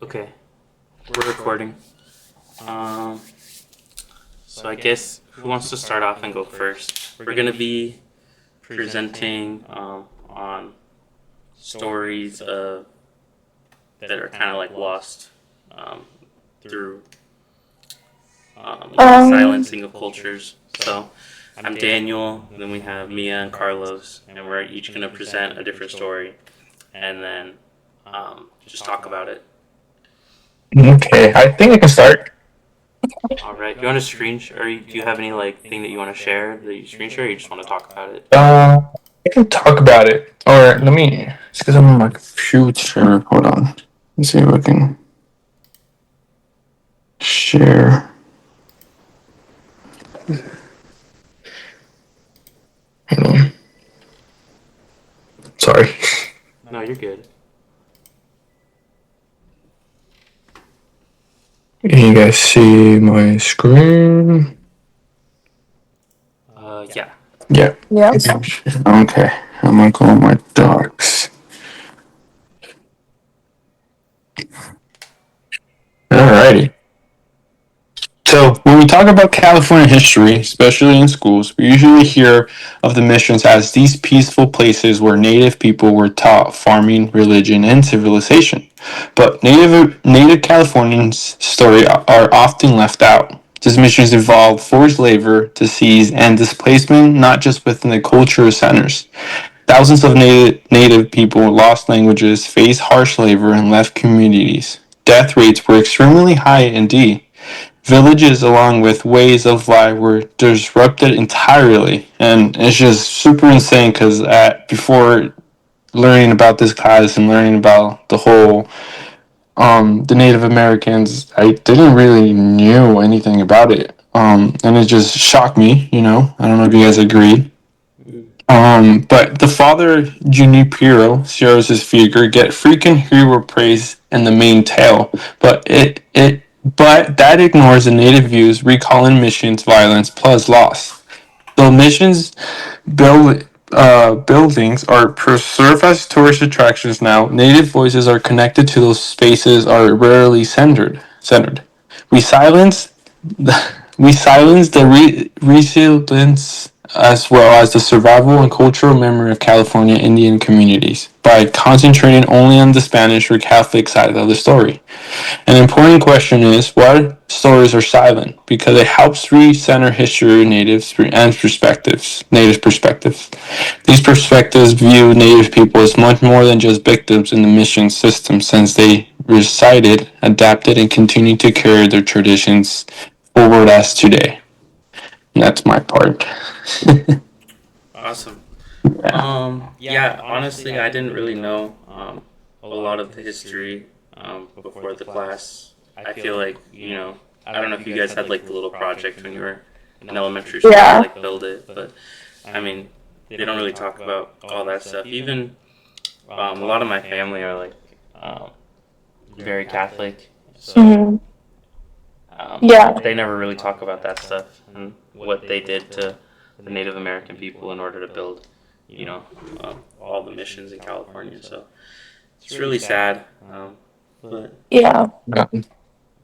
Okay, we're recording. Um, so I guess who wants to start off and go first? We're gonna be presenting on stories that are kind of like lost um, through silencing of cultures. So I'm Daniel. Then we have Mia and Carlos, and we're each gonna present a different story, and then just talk about it. Okay, I think I can start. All right. Do you want to screen or do you have any like thing that you want to share that you screen share? Or you just want to talk about it? I can talk about it. Or let me. It's because I'm on my computer. Hold on. Let's see if I can share. Hold on. Sorry. No, you're good. Can you guys see my screen? Yeah. Yeah. Yeah. Okay. I'm gonna go on my docs. Alrighty. So, when we talk about California history, especially in schools, we usually hear of the missions as these peaceful places where native people were taught farming, religion, and civilization. But native Californians' story are often left out. These missions involve forced labor, disease, and displacement, not just within the cultural centers. Thousands of native people lost languages, faced harsh labor, and left communities. Death rates were extremely high indeed. Villages along with ways of life were disrupted entirely, and it's just super insane because before learning about this class and learning about the whole the Native Americans, I didn't really knew anything about it, and it just shocked me. I don't know if you guys agree. But the father Junipero Sierra's figure get freaking hero praise in the main tale, but that ignores the native views, recalling missions, violence plus loss. Though missions buildings are preserved as tourist attractions now, native voices are connected to those spaces are rarely centered. We silence we silence the resilience as well as the survival and cultural memory of California Indian communities by concentrating only on the Spanish or Catholic side of the story. An important question is what stories are silent because it helps recenter history natives and perspectives, native perspectives. These perspectives view native people as much more than just victims in the mission system since they recited, adapted, and continue to carry their traditions forward as today. And that's my part. Awesome. Yeah. Yeah. Honestly, I didn't really know a lot of the history before the class. I feel like I don't know if you guys had like the little project when you were in elementary school to Yeah. like build it, but I mean they don't really talk about all that stuff. Even a lot of my family are like um, very Catholic, so Hmm. Yeah. they never really talk about that stuff and what they did to the Native American people in order to build, all the missions in California. So it's really sad, but Yeah. Yeah.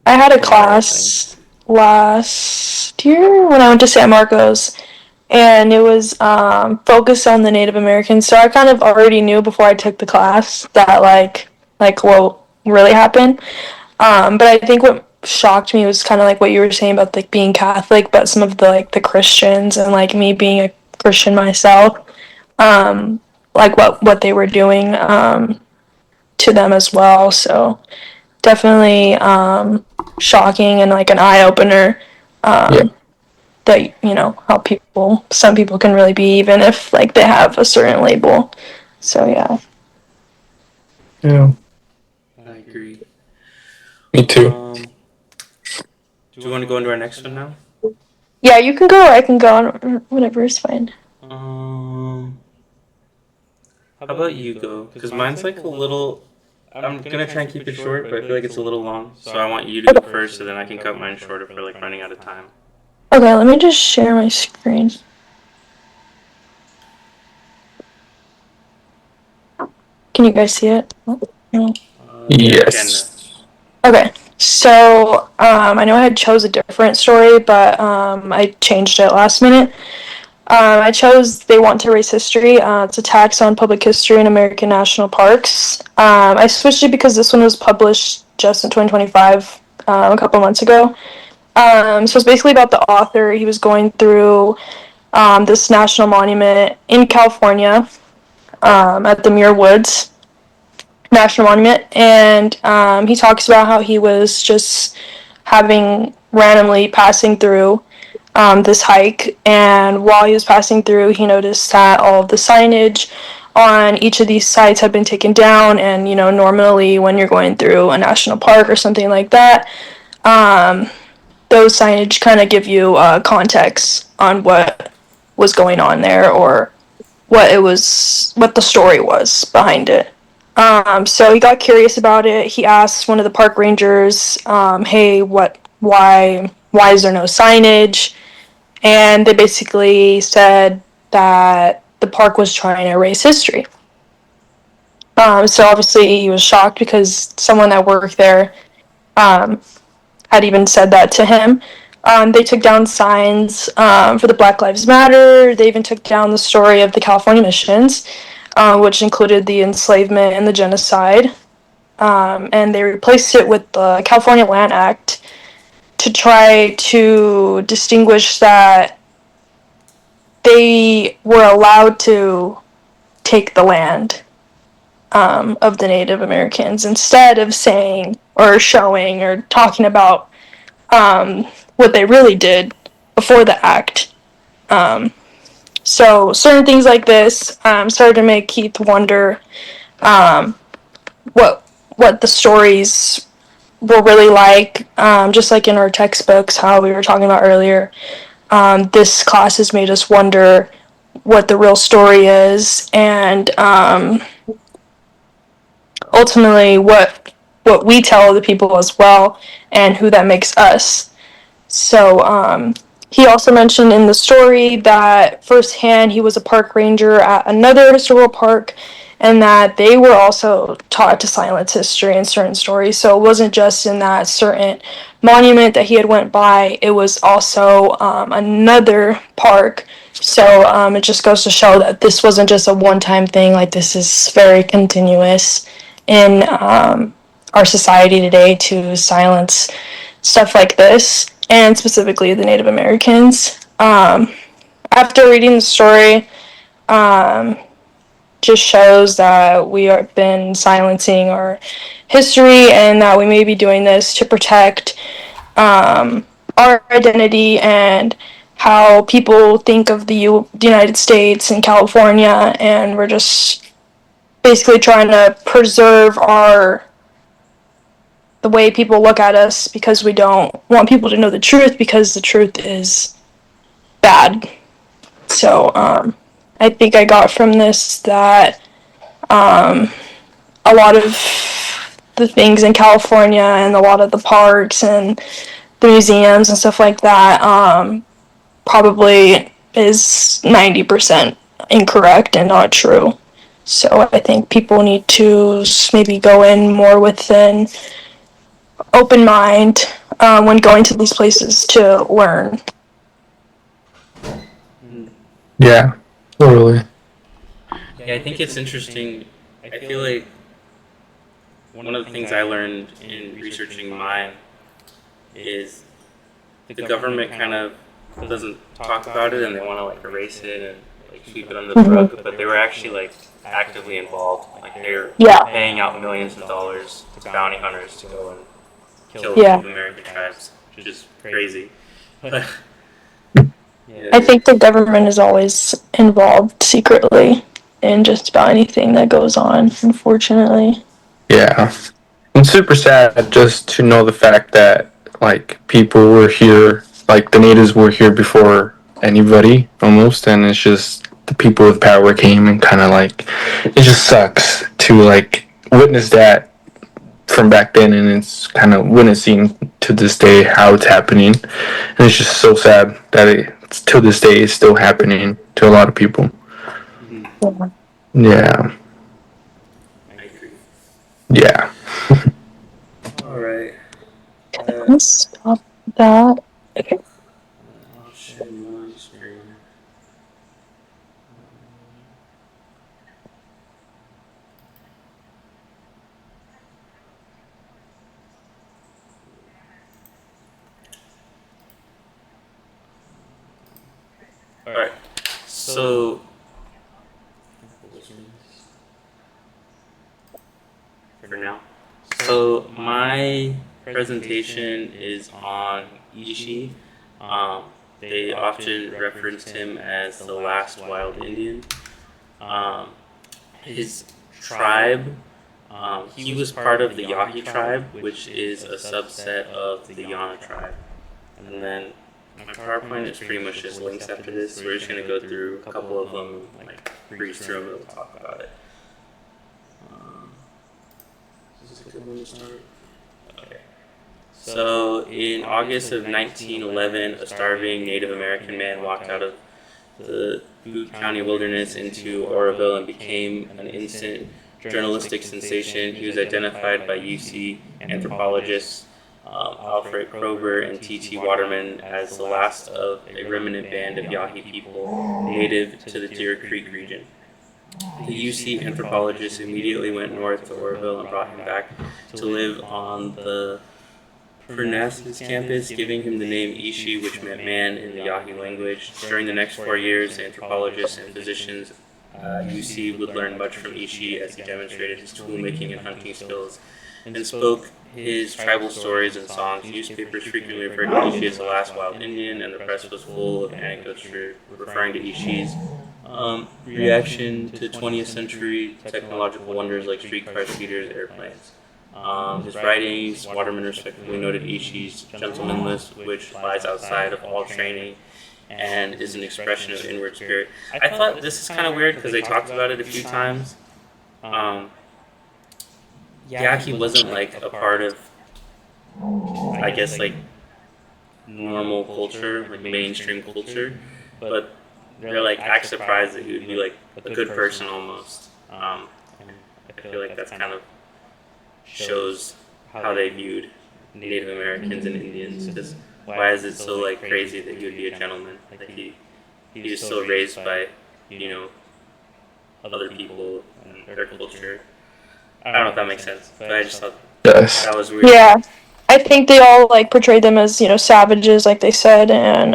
I had a it's one of those things. class last year when I went to San Marcos, and it was focused on the Native Americans. So I kind of already knew before I took the class that like what really happened. But I think what shocked me was kind of like what you were saying about like being Catholic, but some of the like the Christians and like me being a Christian myself, um, like what they were doing to them as well. So definitely shocking and like an eye opener. Yeah. That how some people can really be even if like they have a certain label. So yeah. Yeah. I agree. Me too. Do you want to go into our next one now? Yeah, you can go. I can go. Whatever is fine. Um, how about you go? Because mine's like a little. I'm gonna try and keep it short, but I feel like it's a little long. So I want you to go first, so then I can cut mine shorter for like running out of time. Okay, let me just share my screen. Can you guys see it? Oh, no. Yeah, I can. Yes. Okay, so I know I had chose a different story, but I changed it last minute. I chose They Want to Erase History. It's a tax on public history in American national parks. I switched it because this one was published just in 2025, a couple months ago. So it's basically about the author. He was going through this national monument in California at the Muir Woods National Monument, and he talks about how he was just having randomly passing through this hike, and while he was passing through, he noticed that all of the signage on each of these sites had been taken down. And normally when you're going through a national park or something like that, those signage kind of give you context on what was going on there, or what the story was behind it. So he got curious about it. He asked one of the park rangers, "Hey, why is there no signage?" And they basically said that the park was trying to erase history. So obviously he was shocked because someone that worked there had even said that to him. They took down signs for the Black Lives Matter. They even took down the story of the California missions, which included the enslavement and the genocide. And they replaced it with the California Land Act to try to distinguish that they were allowed to take the land of the Native Americans, instead of saying or showing or talking about what they really did before the act. So certain things like this started to make Keith wonder what the stories were really like. Just like in our textbooks, how we were talking about earlier, this class has made us wonder what the real story is, and ultimately what we tell other people as well, and who that makes us. So he also mentioned in the story that firsthand he was a park ranger at another historical park, and that they were also taught to silence history in certain stories. So it wasn't just in that certain monument that he had went by, it was also another park. So it just goes to show that this wasn't just a one-time thing. Like, this is very continuous in our society today, to silence stuff like this, and specifically the Native Americans. After reading the story, just shows that we have been silencing our history, and that we may be doing this to protect our identity and how people think of the United States and California, and we're just basically trying to preserve the way people look at us, because we don't want people to know the truth, because the truth is bad. So I think I got from this that a lot of the things in California, and a lot of the parks and the museums and stuff like that, probably is 90% incorrect and not true. So I think people need to maybe go in more with an open mind when going to these places to learn. Yeah, totally. Yeah, I think it's interesting. I feel like one of the things I learned in researching mine is the government kind of doesn't talk about it, and they want to like erase it and like sweep it under the rug, but they were actually like actively involved. Like, they're paying out millions of dollars to bounty hunters to go and kill Native American tribes, which is crazy. But I think the government is always involved secretly in just about anything that goes on, unfortunately. Yeah. It's super sad just to know the fact that, like, people were here, like, the natives were here before anybody, almost, and it's just the people with power came and kind of, like, it just sucks to, like, witness that from back then, and it's kind of witnessing to this day how it's happening, and it's just so sad that it's to this day is still happening to a lot of people. Yeah. I agree. Yeah. All right. Let's stop that. Okay. I'll share my screen. Alright, so for now. So my presentation is on Ishi. They often referenced him as the last wild Indian. His tribe, he was part of the Yahi tribe, which is a subset of the Yana tribe. And then my PowerPoint is pretty much just links after this. So we're just going to go through a couple of them, like breeze through them and we'll talk about it. Is this a good one to start? Okay. So in August of 1911, a starving Native American man walked out of the Butte County wilderness into Oroville and became an instant journalistic sensation. He was identified by UC anthropologists Alfred Kroeber and T.T. Waterman as the last of a remnant band of Yahi people native to the Deer Creek region. The UC anthropologists immediately went north to Oroville and brought him back to live on the Fernandez campus, giving him the name Ishi, which meant man in the Yahi language. During the next 4 years, anthropologists and physicians UC would learn much from Ishi as he demonstrated his tool-making and hunting skills and spoke his tribal stories and songs. Newspapers frequently referred to Ishi as the last wild Indian, and the press was full of anecdotes referring to Ishi's reaction to 20th century technological wonders like streetcars, speeders, airplanes. His writings, Waterman respectively noted Ishi's gentleman list, which lies outside of all training and is an expression of inward spirit. I thought this is kind of weird because they talked about it a few times. He wasn't like a part of, I guess, like normal culture, like mainstream culture, but they're like act surprised that he would be like a good person almost. And I feel like that's kind of shows how they viewed Native Americans and Indians. Because why is it so like crazy that he would be a gentleman? Like he was still raised by, other people and their culture. I don't know if that makes sense, but I just thought that was weird. Yeah. I think they all like portrayed them as, savages, like they said, and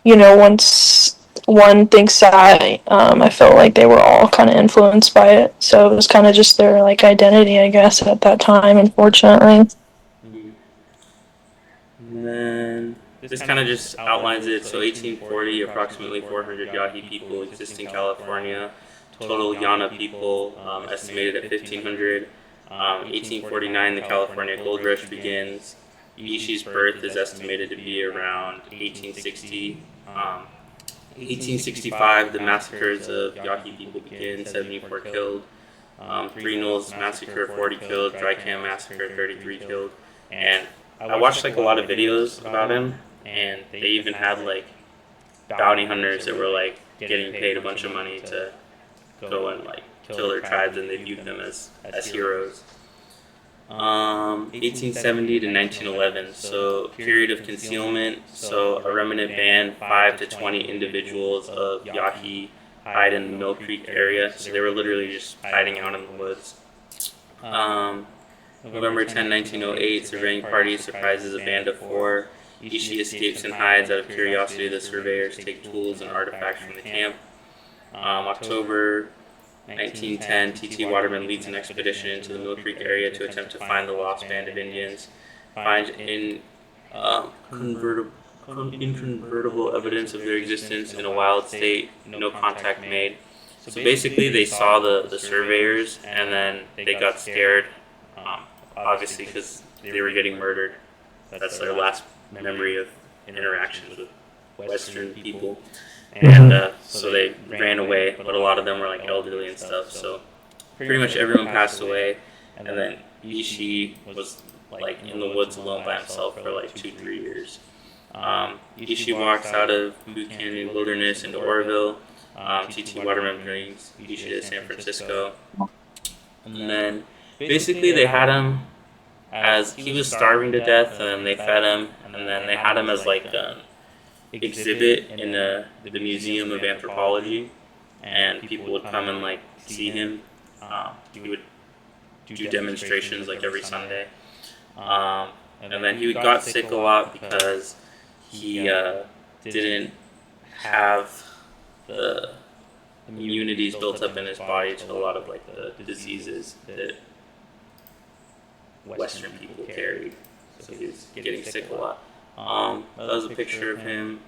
once one thinks that, I felt like they were all kind of influenced by it. So it was kind of just their like identity, I guess, at that time, unfortunately. Mm-hmm. And then this kind of just outlines it. So 1840, approximately 400 Yahi people exist in California. Total Yana people estimated at 1,500. 1849, the California Gold Rush begins. Ishi's birth is estimated to be around 1860. 1865, the massacres of Yahi people begin, 74 killed. Three Knolls massacre, 40 killed. Dry Camp massacre, 33 killed. And I watched like a lot of videos about him, and they even had like bounty hunters that were like getting paid a bunch of money to go and like kill their tribes, and they viewed them as heroes. 1870 to 1911, so period of concealment. So a remnant band, 5 to 20 individuals of Yahi hide in the Mill Creek area. So they were literally just hiding out in the woods. November 10, 1908, surveying party surprises a band of 4. Ishi escapes and hides. Out of curiosity, the surveyors take tools and artifacts from the camp. October 1910, T.T. Waterman leads an expedition into the Mill Creek area to attempt to find the lost band of Indians. Finds incontrovertible evidence of their existence in a wild state, no contact made. So basically they saw the surveyors, and then they got scared, obviously because they were getting murdered. That's their last memory of interactions with Western people. And so they ran away, but a lot of them were like elderly and stuff. So pretty much everyone passed away, and then Ishi was like in the woods alone by himself for like 2-3 years. Ishi walks out of Butte Canyon Wilderness into Oroville. T.T. Waterman brings Ishi to San Francisco, and then basically they had him as he was starving to death, and then they fed him, and then they had him as like an exhibit in the Museum of Anthropology, and people would come and like see him. He would do demonstrations like every Sunday, and then he got sick a lot because he didn't have the immunities built up in his body to a lot of like the diseases that Western people carried. So he was getting sick a lot. That was a picture of him.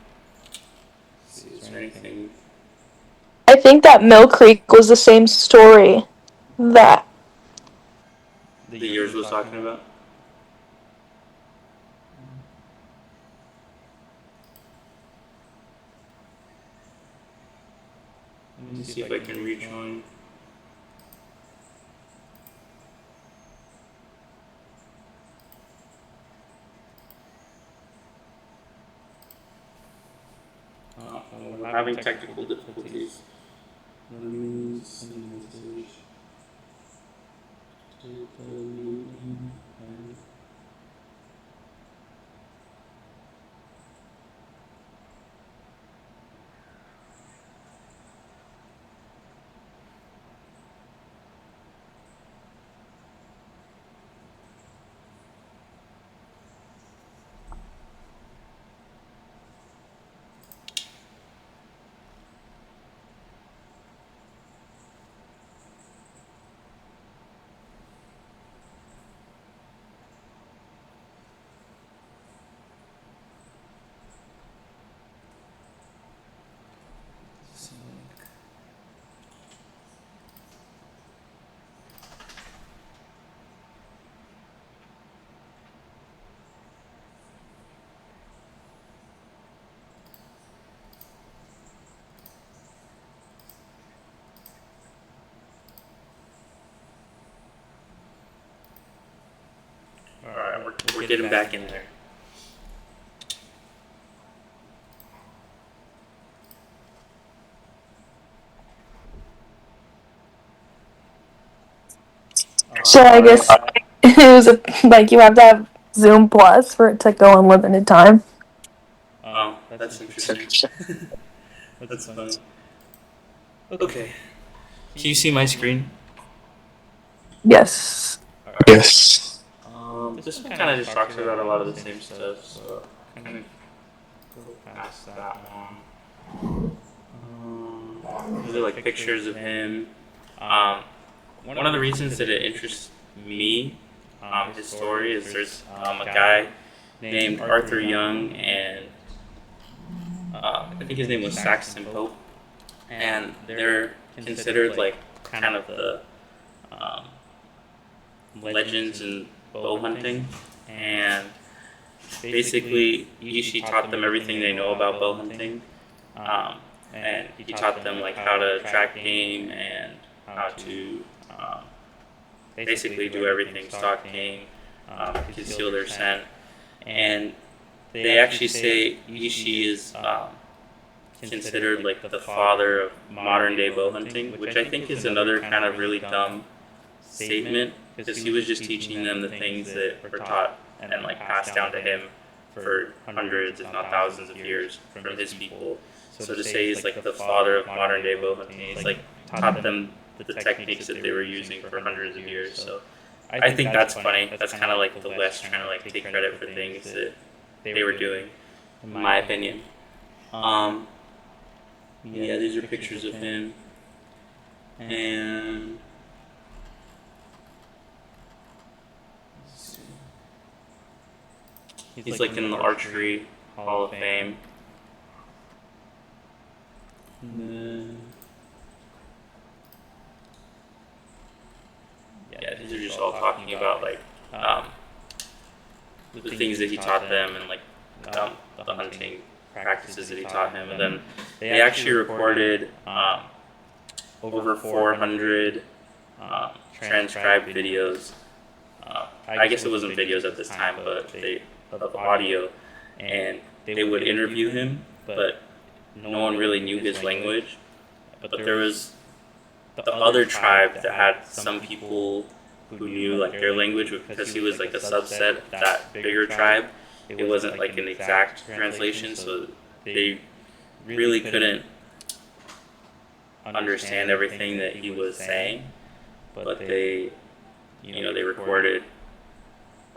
Let's see, is there anything? I think that Mill Creek was the same story that. The yours was talking about? Let me see if I can rejoin. We're having technical difficulties. Let me send a message to the meeting and alright, we're getting back in there. So I guess it was like you have to have Zoom Plus for it to go unlimited time. Oh, that's interesting. That's funny. Okay. Can you see my screen? Yes. Yes. This one kind of just talks about a lot of the same stuff, so I'm gonna go past that one. These are like pictures of him. One of the reasons that it interests me, his story, is there's a guy named Arthur Young, and I think his name was Saxon Pope, and they're considered like kind of the legends in bow hunting, and basically Ishi taught them everything they know about bow hunting, and he taught them like how to track game and how to basically do everything, stalk game, conceal their scent, and they actually say Ishi is considered like the father of modern day bow hunting, which I think is another kind of really dumb statement, because he was just teaching them the things that were taught and like passed down to him for hundreds, if not thousands of years from his people. So to say he's like the father of modern day bow hunting, he's like taught them the techniques that they were using for hundreds of years. So I think that's funny. That's kind of like the West trying to like take credit for things that they were doing, in my opinion. Yeah, these are pictures of him, and he's like in the Archery Hall of Fame. And then, yeah, these are just all talking about like the things that he taught them, and like the hunting practices that he taught him. And then they actually recorded over 400 transcribed videos. I guess it wasn't videos at this time, but of audio, and they would interview him, but no one really knew his language. But there was the other tribe that had some people who knew like their language because he was like a subset of that bigger tribe. It wasn't like an exact translation, so they really couldn't understand everything that he was saying. But they, they recorded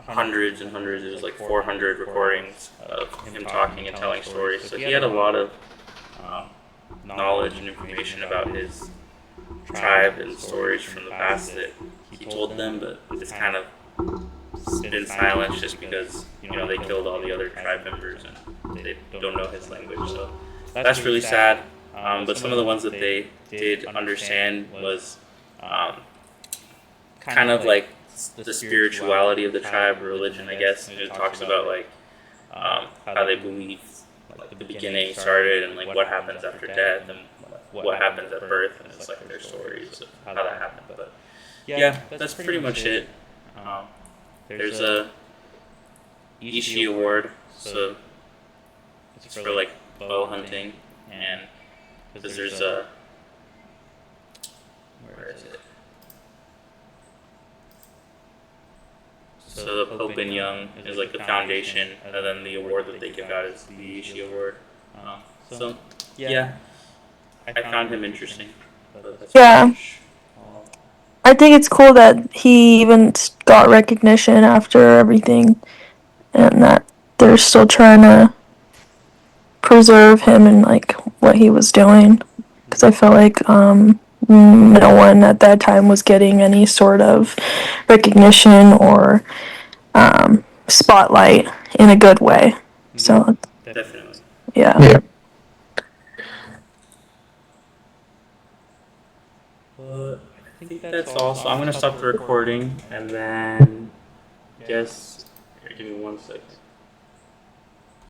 hundreds and hundreds. It was like 400 recordings of him talking and telling stories. So he had a lot of knowledge and information about his tribe and stories from the past that he told them, but it's kind of been silenced just because they killed all the other tribe members and they don't know his language. So that's really sad. But some of the ones that they did understand was kind of like the spirituality of the tribe or religion, I guess. And it talks about like how they believe like the beginning started and like what happens after death and what happens at birth, and it's like their stories of how that happened. But yeah, that's pretty much it. There's a Ishi award, so it's for like bow hunting, and because there's a where is it? So the Pope and Young is like the foundation, and then the award that they give out is the Ishi award. So yeah, I found him interesting. Yeah. I think it's cool that he even got recognition after everything, and that they're still trying to preserve him and like what he was doing. Because I felt like no one at that time was getting any sort of recognition or spotlight in a good way. So Definitely. yeah. Yeah. But I think that's all. So I'm gonna stop the recording and then give me 1 second.